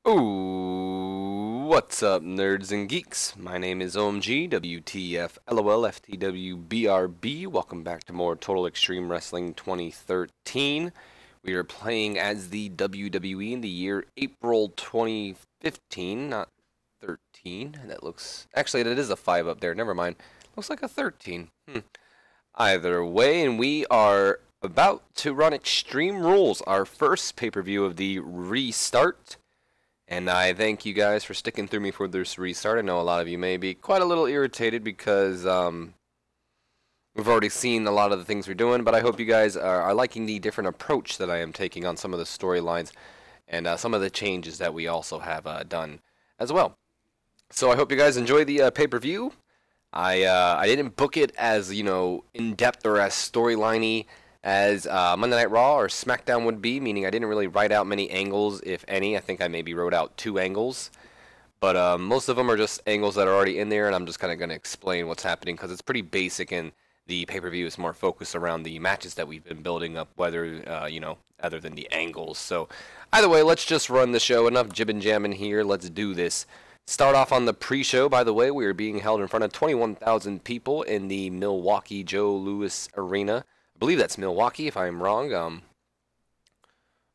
Ooh, what's up, nerds and geeks? My name is OMG, WTF, LOL, FTW, BRB. Welcome back to more Total Extreme Wrestling 2013. We are playing as the WWE in the year April 2015, not 13. That looks, actually, that is a 5 up there. Never mind. Looks like a 13. Either way, and we are about to run Extreme Rules, our first pay-per-view of the restart. And I thank you guys for sticking through me for this restart. I know a lot of you may be quite a little irritated because we've already seen a lot of the things we're doing, but I hope you guys are liking the different approach that I am taking on some of the storylines and some of the changes that we also have done as well. So I hope you guys enjoy the pay-per-view. I didn't book it as, you know, in-depth or as storyline-y as Monday Night Raw or SmackDown would be, meaning I didn't really write out many angles, if any. I think I maybe wrote out 2 angles, but most of them are just angles that are already in there, and I'm just kind of going to explain what's happening because it's pretty basic, and the pay-per-view is more focused around the matches that we've been building up, whether, you know, other than the angles. So either way, let's just run the show. Enough jibbing jamming here. Let's do this. Start off on the pre-show, by the way. We are being held in front of 21,000 people in the Milwaukee Joe Louis Arena. I believe that's Milwaukee. If I'm wrong,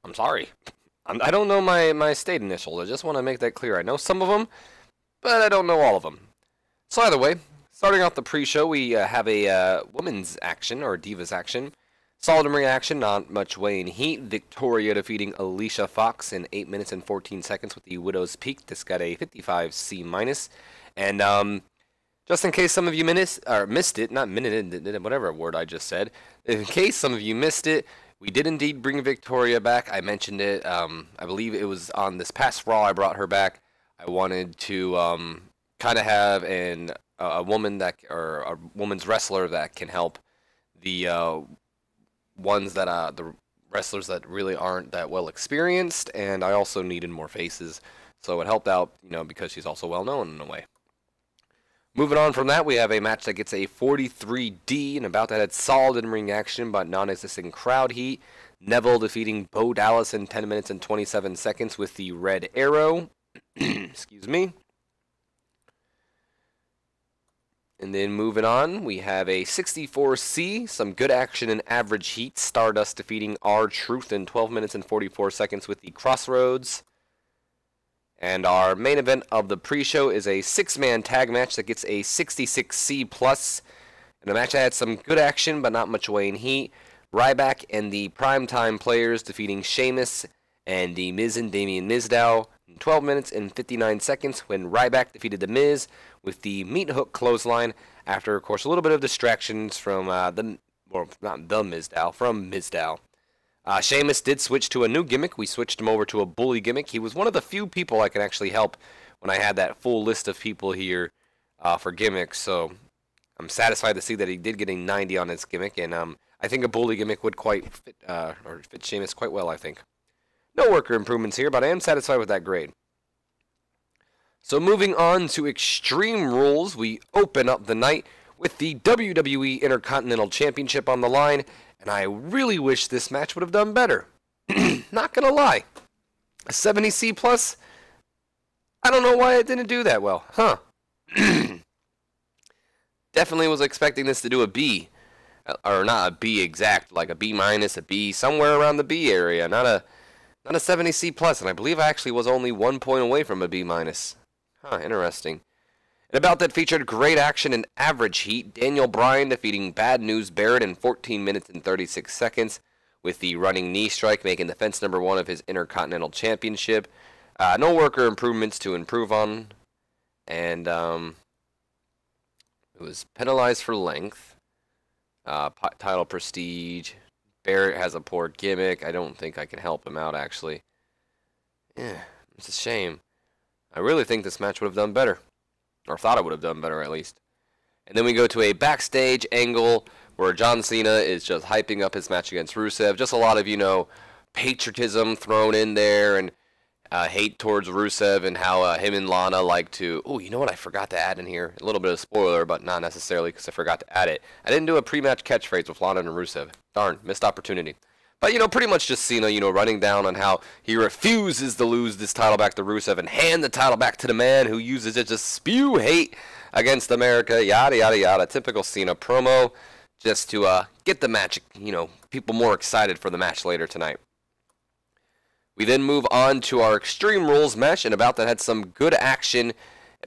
I'm sorry. I don't know my state initials. I just want to make that clear. I know some of them, but I don't know all of them. So either way, starting off the pre-show, we have a women's action, or Divas action. Solid ring action, not much weighing heat. Victoria defeating Alicia Fox in 8 minutes and 14 seconds with the Widow's Peak. This got a 55C-. And just in case some of you missed it, not minute, whatever word I just said. In case some of you missed it, we did indeed bring Victoria back. I mentioned it. I believe it was on this past Raw I brought her back. I wanted to kind of have a woman that, or a woman's wrestler that can help the ones that the wrestlers that really aren't that well experienced, and I also needed more faces, so it helped out, you know, because she's also well known in a way. Moving on from that, we have a match that gets a 43D, and about that had solid in-ring action, but non-existent crowd heat. Neville defeating Bo Dallas in 10 minutes and 27 seconds with the Red Arrow. Excuse me. And then moving on, we have a 64C, some good action in average heat. Stardust defeating R-Truth in 12 minutes and 44 seconds with the Crossroads. And our main event of the pre-show is a 6-man tag match that gets a 66C+. And the match had some good action, but not much weighing heat. Ryback and the Primetime Players defeating Sheamus and The Miz and Damien Mizdow in 12 minutes and 59 seconds when Ryback defeated The Miz with the meat hook clothesline after, of course, a little bit of distractions from from Mizdow. Sheamus did switch to a new gimmick. We switched him over to a bully gimmick. He was one of the few people I can actually help when I had that full list of people here for gimmicks. So I'm satisfied to see that he did get a 90 on his gimmick, and I think a bully gimmick would quite fit Sheamus quite well, I think. No worker improvements here, but I am satisfied with that grade. So moving on to Extreme Rules, we open up the night with the WWE Intercontinental Championship on the line, and I really wish this match would have done better. Not gonna lie. A 70C+, I don't know why it didn't do that well. Huh. Definitely was expecting this to do a B. Or not a B exact, like a B-, a B, somewhere around the B area. Not a 70C+, and I believe I actually was only 1 point away from a B-. Huh, interesting. And about that featured great action in average heat. Daniel Bryan defeating Bad News Barrett in 14 minutes and 36 seconds with the running knee strike, making defense number 1 of his Intercontinental Championship. No worker improvements to improve on. And it was penalized for length. Title prestige. Barrett has a poor gimmick. I don't think I can help him out, actually. Yeah, it's a shame. I really think this match would have done better. Or thought it would have done better, at least. And then we go to a backstage angle where John Cena is just hyping up his match against Rusev. Just a lot of, you know, patriotism thrown in there, and hate towards Rusev, and how him and Lana like to... Oh, you know what I forgot to add in here? A little bit of spoiler, but not necessarily because I forgot to add it. I didn't do a pre-match catchphrase with Lana and Rusev. Darn, missed opportunity. But, pretty much just Cena, running down on how he refuses to lose this title back to Rusev and hand the title back to the man who uses it to spew hate against America, yada, yada, yada. Typical Cena promo, just to get the match, people more excited for the match later tonight. We then move on to our Extreme Rules match, and about that had some good action,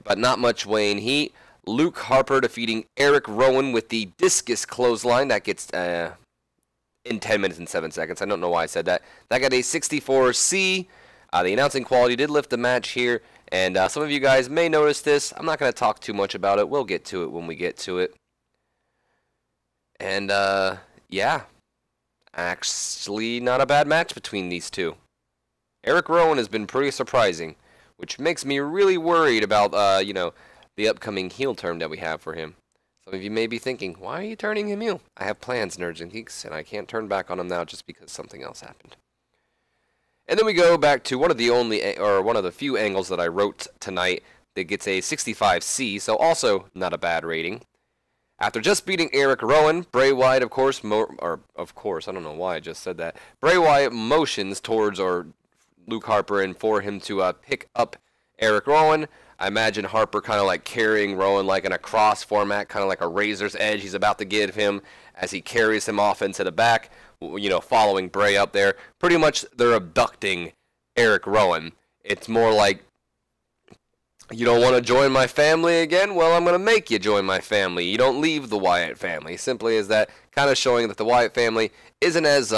but not much weighing heat. Luke Harper defeating Eric Rowan with the discus clothesline. That gets in 10 minutes and 7 seconds. I don't know why I said that. That got a 64C. The announcing quality did lift the match here, and some of you guys may notice this. I'm not going to talk too much about it. We'll get to it when we get to it. And, yeah. Actually, not a bad match between these two. Eric Rowan has been pretty surprising, which makes me really worried about, the upcoming heel turn that we have for him. Some of you may be thinking, why are you turning him heel? I have plans, Nerds and Geeks, and I can't turn back on him now just because something else happened. And then we go back to one of the few angles that I wrote tonight that gets a 65C, so also not a bad rating. After just beating Eric Rowan, Bray Wyatt, of course, I don't know why I just said that. Bray Wyatt motions towards Luke Harper and for him to pick up Eric Rowan. I imagine Harper kind of like carrying Rowan like in a cross format, kind of like a razor's edge he's about to give him as he carries him off into the back, following Bray up there. Pretty much they're abducting Eric Rowan. It's more like, you don't want to join my family again? Well, I'm going to make you join my family. You don't leave the Wyatt family. Simply as that, kind of showing that the Wyatt family isn't as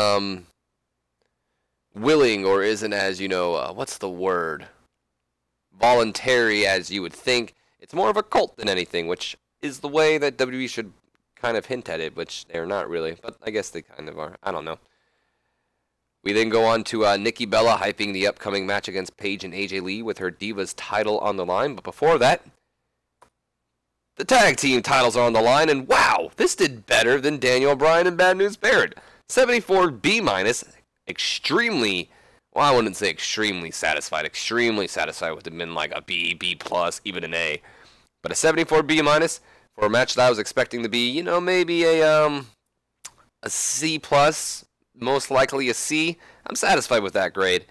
willing or isn't as, what's the word? Voluntary as you would think. It's more of a cult than anything, which is the way that WWE should kind of hint at it, which they're not really, but I guess they kind of are. I don't know. We then go on to Nikki Bella hyping the upcoming match against Paige and AJ Lee with her Divas title on the line, but before that, the tag team titles are on the line, and wow, this did better than Daniel Bryan and Bad News Barrett. 74 B-, extremely, well, I wouldn't say extremely satisfied. Extremely satisfied would have been like a B, B+, even an A. But a 74 B- for a match that I was expecting to be, maybe a C+, most likely a C. I'm satisfied with that grade.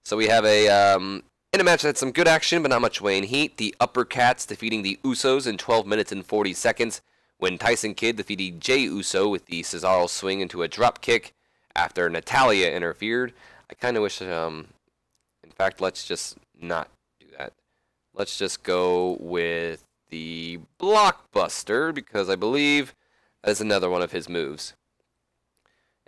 So we have in a match that had some good action, but not much weighing heat. The Uppercats defeating the Usos in 12 minutes and 40 seconds when Tyson Kidd defeated Jey Uso with the Cesaro swing into a drop kick after Natalya interfered. I kind of wish, in fact, let's just not do that. Let's just go with the Blockbuster, because I believe that is another one of his moves.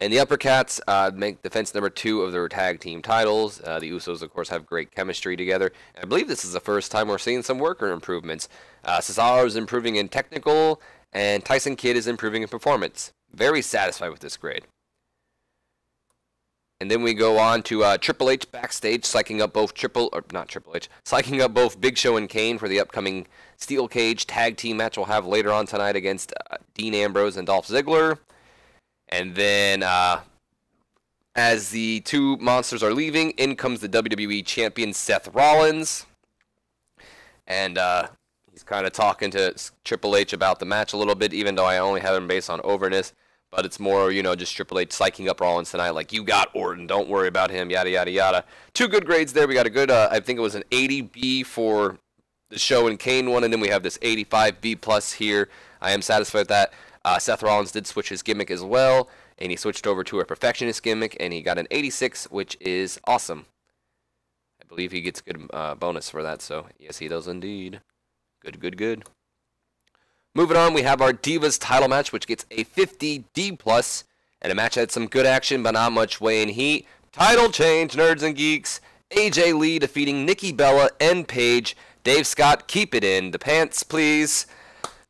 And the Uppercats make defense number 2 of their tag team titles. The Usos, of course, have great chemistry together. And I believe this is the first time we're seeing some worker improvements. Cesaro is improving in technical, and Tyson Kidd is improving in performance. Very satisfied with this grade. And then we go on to Triple H backstage, psyching up both Big Show and Kane for the upcoming Steel Cage tag team match we'll have later on tonight against Dean Ambrose and Dolph Ziggler. And then, as the two monsters are leaving, in comes the WWE Champion Seth Rollins. And he's kind of talking to Triple H about the match a little bit, even though I only have him based on overness. But it's more, just Triple H psyching up Rollins tonight, like, you got Orton, don't worry about him, yada, yada, yada. 2 good grades there. We got a good, I think it was an 80B for the Show and Kane one, and then we have this 85B+ here. I am satisfied with that. Seth Rollins did switch his gimmick as well, and he switched over to a perfectionist gimmick, and he got an 86, which is awesome. I believe he gets good bonus for that, so yes, he does indeed. Good, good, good. Moving on, we have our Divas title match, which gets a 50D+, and a match that had some good action, but not much weighing heat. Title change, Nerds and Geeks. AJ Lee defeating Nikki Bella and Paige. Dave Scott, keep it in. The pants, please.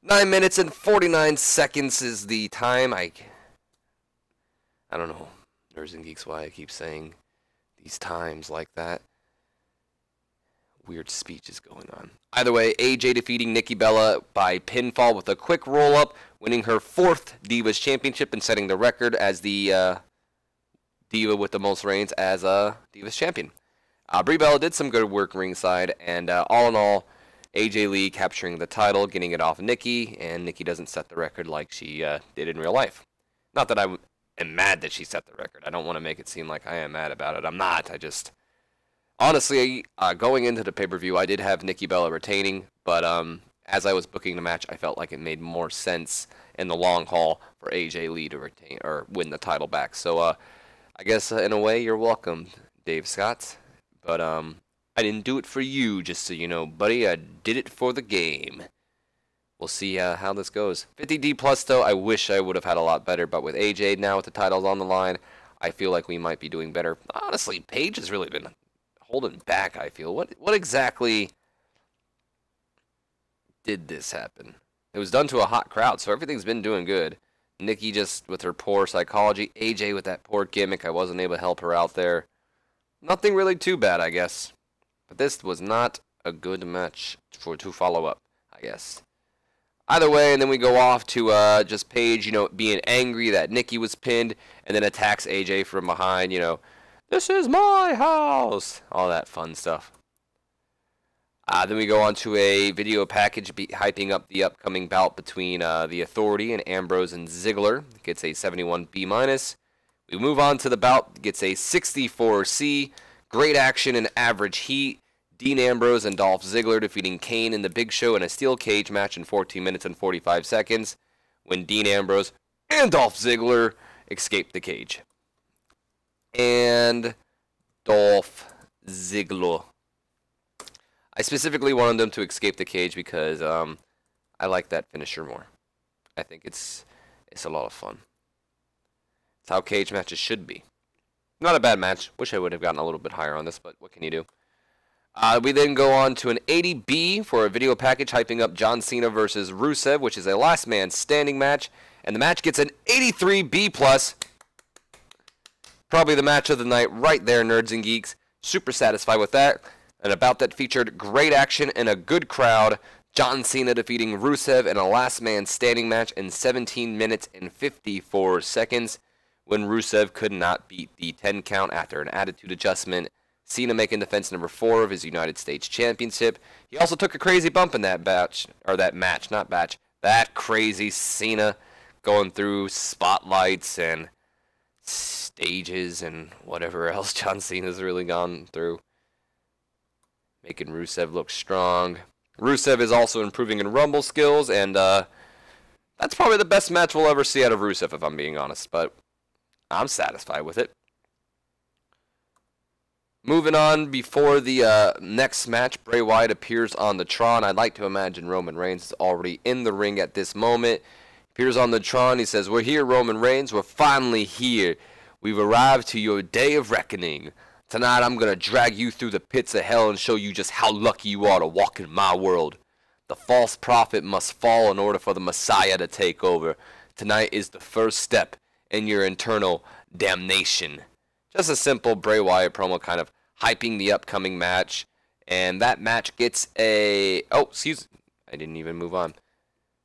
9 minutes and 49 seconds is the time. I don't know, Nerds and Geeks, why I keep saying these times like that. Weird speech is going on. Either way, AJ defeating Nikki Bella by pinfall with a quick roll-up, winning her 4th Divas Championship and setting the record as the Diva with the most reigns as a Divas Champion. Brie Bella did some good work ringside, and all in all, AJ Lee capturing the title, getting it off Nikki, and Nikki doesn't set the record like she did in real life. Not that I am mad that she set the record. I don't want to make it seem like I am mad about it. I'm not. I just honestly, going into the pay-per-view, I did have Nikki Bella retaining, but as I was booking the match, I felt like it made more sense in the long haul for AJ Lee to retain or win the title back. So I guess in a way, you're welcome, Dave Scott. But I didn't do it for you, just so you know, buddy. I did it for the game. We'll see how this goes. 50D plus, though, I wish I would have had a lot better. But with AJ now with the titles on the line, I feel like we might be doing better. Honestly, Paige has really been holding back, I feel. What exactly did this happen? It was done to a hot crowd, so everything's been doing good. Nikki just with her poor psychology. AJ with that poor gimmick. I wasn't able to help her out there. Nothing really too bad, I guess. But this was not a good match to follow up, I guess. Either way, and then we go off to just Paige, being angry that Nikki was pinned, and then attacks AJ from behind, this is my house, all that fun stuff. Then we go on to a video package hyping up the upcoming bout between the Authority and Ambrose and Ziggler. It gets a 71 B-. We move on to the bout, gets a 64 C. Great action and average heat. Dean Ambrose and Dolph Ziggler defeating Kane and the Big Show in a steel cage match in 14 minutes and 45 seconds when Dean Ambrose and Dolph Ziggler escaped the cage. And Dolph Ziggler. I specifically wanted them to escape the cage because I like that finisher more. I think it's a lot of fun. It's how cage matches should be. Not a bad match. Wish I would have gotten a little bit higher on this, but what can you do? We then go on to an 80B for a video package hyping up John Cena versus Rusev, which is a last man standing match. And the match gets an 83B+. Probably the match of the night right there, nerds and geeks. Super satisfied with that. And about that featured great action and a good crowd. John Cena defeating Rusev in a last man standing match in 17 minutes and 54 seconds when Rusev could not beat the 10 count after an attitude adjustment. Cena making defense number 4 of his United States Championship. He also took a crazy bump in that match, that crazy Cena going through spotlights and stages and whatever else John Cena's really gone through. Making Rusev look strong. Rusev is also improving in Rumble skills, and that's probably the best match we'll ever see out of Rusev, if I'm being honest, but I'm satisfied with it. Moving on, before the next match, Bray Wyatt appears on the Tron. I'd like to imagine Roman Reigns is already in the ring at this moment. Appears on the Tron. He says, "We're here, Roman Reigns. We're finally here. We've arrived to your day of reckoning. Tonight I'm going to drag you through the pits of hell and show you just how lucky you are to walk in my world. The false prophet must fall in order for the Messiah to take over. Tonight is the first step in your eternal damnation." Just a simple Bray Wyatt promo kind of hyping the upcoming match. And that match gets a... Oh, excuse me. I didn't even move on.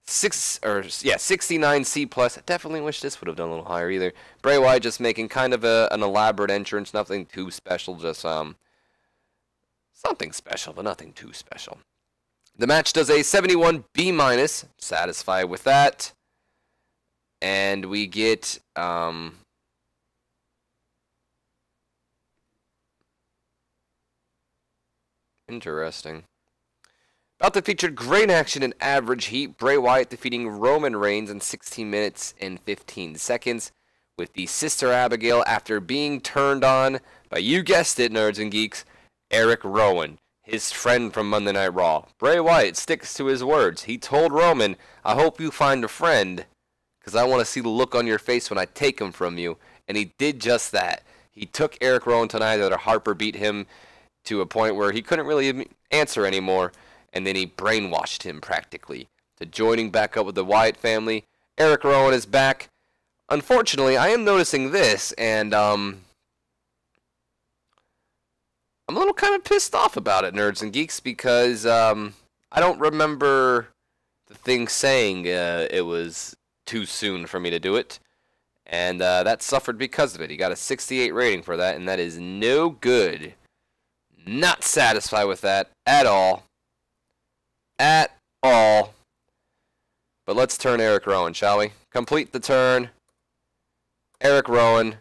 69C+. I definitely wish this would have done a little higher either. Bray Wyatt just making kind of an elaborate entrance. Nothing too special. Just something special, but nothing too special. The match does a 71B-. Satisfied with that. And we get... Interesting. About to feature great action and average heat. Bray Wyatt defeating Roman Reigns in 16 minutes and 15 seconds with the Sister Abigail after being turned on by, you guessed it, nerds and geeks, Eric Rowan, his friend from Monday Night Raw. Bray Wyatt sticks to his words. He told Roman, "I hope you find a friend because I want to see the look on your face when I take him from you." And he did just that. He took Eric Rowan tonight after Harper beat him to a point where he couldn't really answer anymore, and then he brainwashed him practically to joining back up with the Wyatt family. Eric Rowan is back. Unfortunately, I am noticing this, and I'm a little kind of pissed off about it, nerds and geeks, because I don't remember the thing saying it was too soon for me to do it, and that suffered because of it. He got a 68 rating for that, and that is no good. Not satisfied with that at all. At all. But let's turn Eric Rowan, shall we? Complete the turn. Eric Rowan.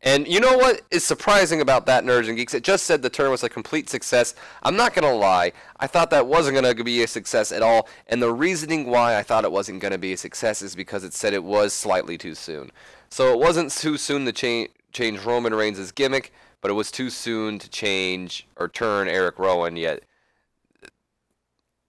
And you know what is surprising about that, Nerds and Geeks? It just said the turn was a complete success. I'm not going to lie. I thought that wasn't going to be a success at all. And the reasoning why I thought it wasn't going to be a success is because it said it was slightly too soon. So it wasn't too soon to change Roman Reigns' gimmick, but it was too soon to change or turn Eric Rowan yet.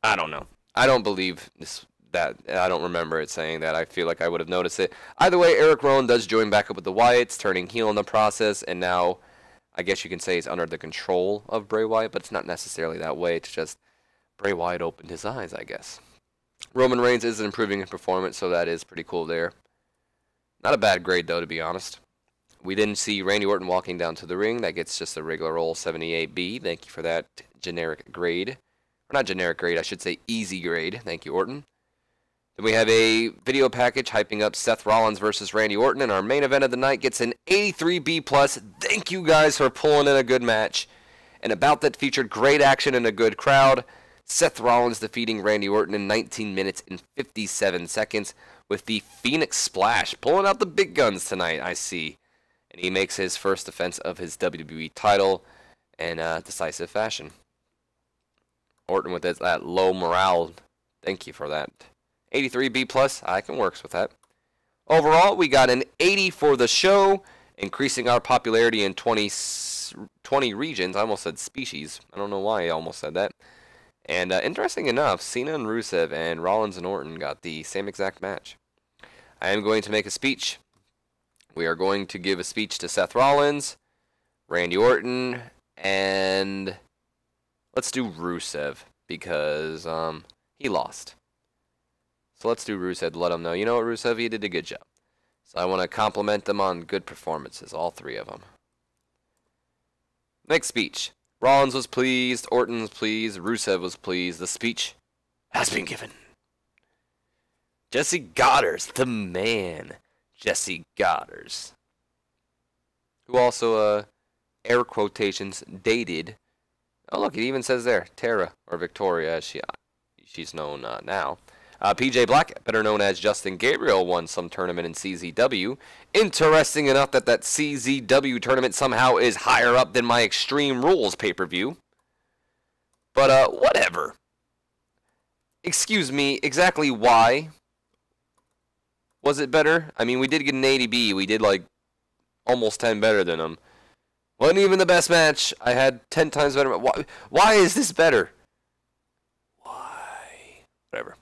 I don't know. I don't believe this. That I don't remember it saying that. I feel like I would have noticed it. Either way, Eric Rowan does join back up with the Wyatts, turning heel in the process, and now I guess you can say he's under the control of Bray Wyatt, but it's not necessarily that way. It's just Bray Wyatt opened his eyes, I guess. Roman Reigns is improving in performance, so that is pretty cool there. Not a bad grade, though, to be honest. We didn't see Randy Orton walking down to the ring. That gets just a regular old 78B. Thank you for that generic grade. Or not generic grade, I should say easy grade. Thank you, Orton. Then we have a video package hyping up Seth Rollins versus Randy Orton, and our main event of the night gets an 83B+. Thank you guys for pulling in a good match. And about that featured great action and a good crowd. Seth Rollins defeating Randy Orton in 19 minutes and 57 seconds with the Phoenix Splash. Pulling out the big guns tonight, I see. And he makes his first defense of his WWE title in decisive fashion. Orton with that low morale. Thank you for that. 83B+, I can work with that. Overall, we got an 80 for the show, increasing our popularity in 20 regions. I almost said species. I don't know why I almost said that. And interesting enough, Cena and Rusev and Rollins and Orton got the same exact match. I am going to make a speech. We are going to give a speech to Seth Rollins, Randy Orton, and let's do Rusev because he lost. So let's do Rusev to let him know, you know what, Rusev, you did a good job. So I want to compliment them on good performances, all three of them. Next speech. Rollins was pleased, Orton was pleased, Rusev was pleased. The speech has been given. Jesse Goddard's the man. Jesse Goddard's. Who also, air quotations, dated. Oh, look, it even says there, Tara, or Victoria, as she's known now. PJ Black, better known as Justin Gabriel, won some tournament in CZW. Interesting enough that CZW tournament somehow is higher up than my Extreme Rules pay-per-view. But, whatever. Excuse me, exactly why was it better? I mean, we did get an 80B. We did, like, almost 10 better than them. Wasn't even the best match. I had 10 times better. Why is this better? Why? Whatever.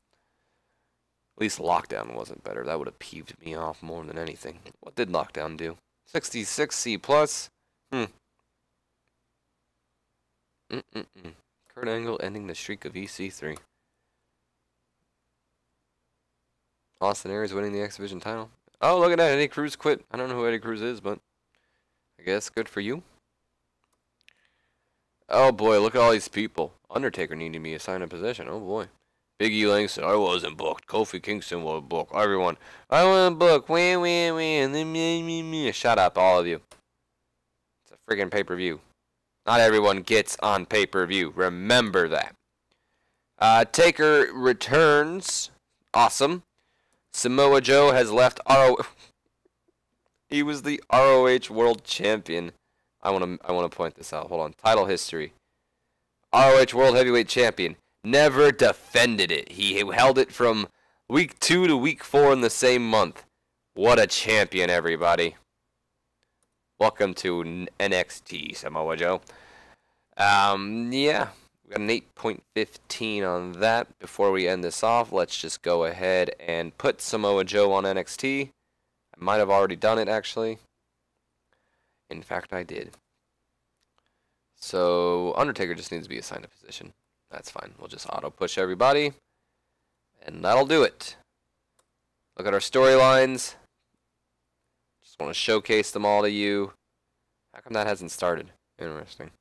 At least Lockdown wasn't better. That would have peeved me off more than anything. What did Lockdown do? 66C+. Kurt Angle ending the streak of EC3. Austin Aries winning the X Division title. Oh, look at that. Eddie Cruz quit. I don't know who Eddie Cruz is, but I guess good for you. Oh boy, look at all these people. Undertaker needing me a sign of position. Oh boy. Big E Langston, I wasn't booked. Kofi Kingston was booked. Everyone, I wasn't booked. Shut up, all of you. It's a friggin' pay-per-view. Not everyone gets on pay-per-view. Remember that. Taker returns. Awesome. Samoa Joe has left He was the ROH World Champion. I want to point this out. Hold on. Title history. ROH World Heavyweight Champion. Never defended it. He held it from week 2 to week 4 in the same month. What a champion, everybody. Welcome to NXT, Samoa Joe. Yeah. We got an 8.15 on that. Before we end this off, let's just go ahead and put Samoa Joe on NXT. I might have already done it, actually. In fact, I did. So, Undertaker just needs to be assigned a position. That's fine. We'll just auto-push everybody. And that'll do it. Look at our storylines. Just want to showcase them all to you. How come that hasn't started? Interesting.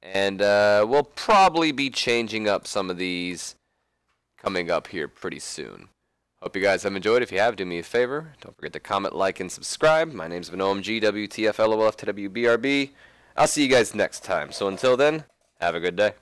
And we'll probably be changing up some of these coming up here pretty soon. Hope you guys have enjoyed. If you have, do me a favor. Don't forget to comment, like, and subscribe. My name's been OMG, WTF, LOL, FTW, BRB. I'll see you guys next time. So until then, have a good day.